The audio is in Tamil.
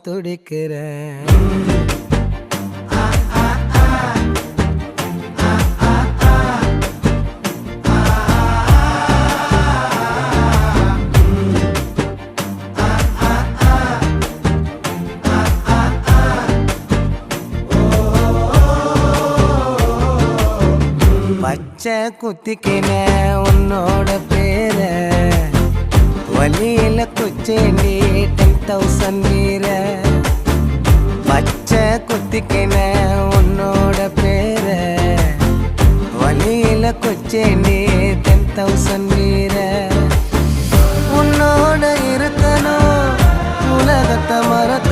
துடிக்கிறேன். பச்சை குத்திக்கின உன்னோட பேர வலியில குச்சேண்டி 10,000 வீர. பச்சை குத்திக்கின உன்னோட பேர வலியில குச்சேண்டி 10,000 வீர. உன்னோட இருக்கணும் உலகத்தை மறக்க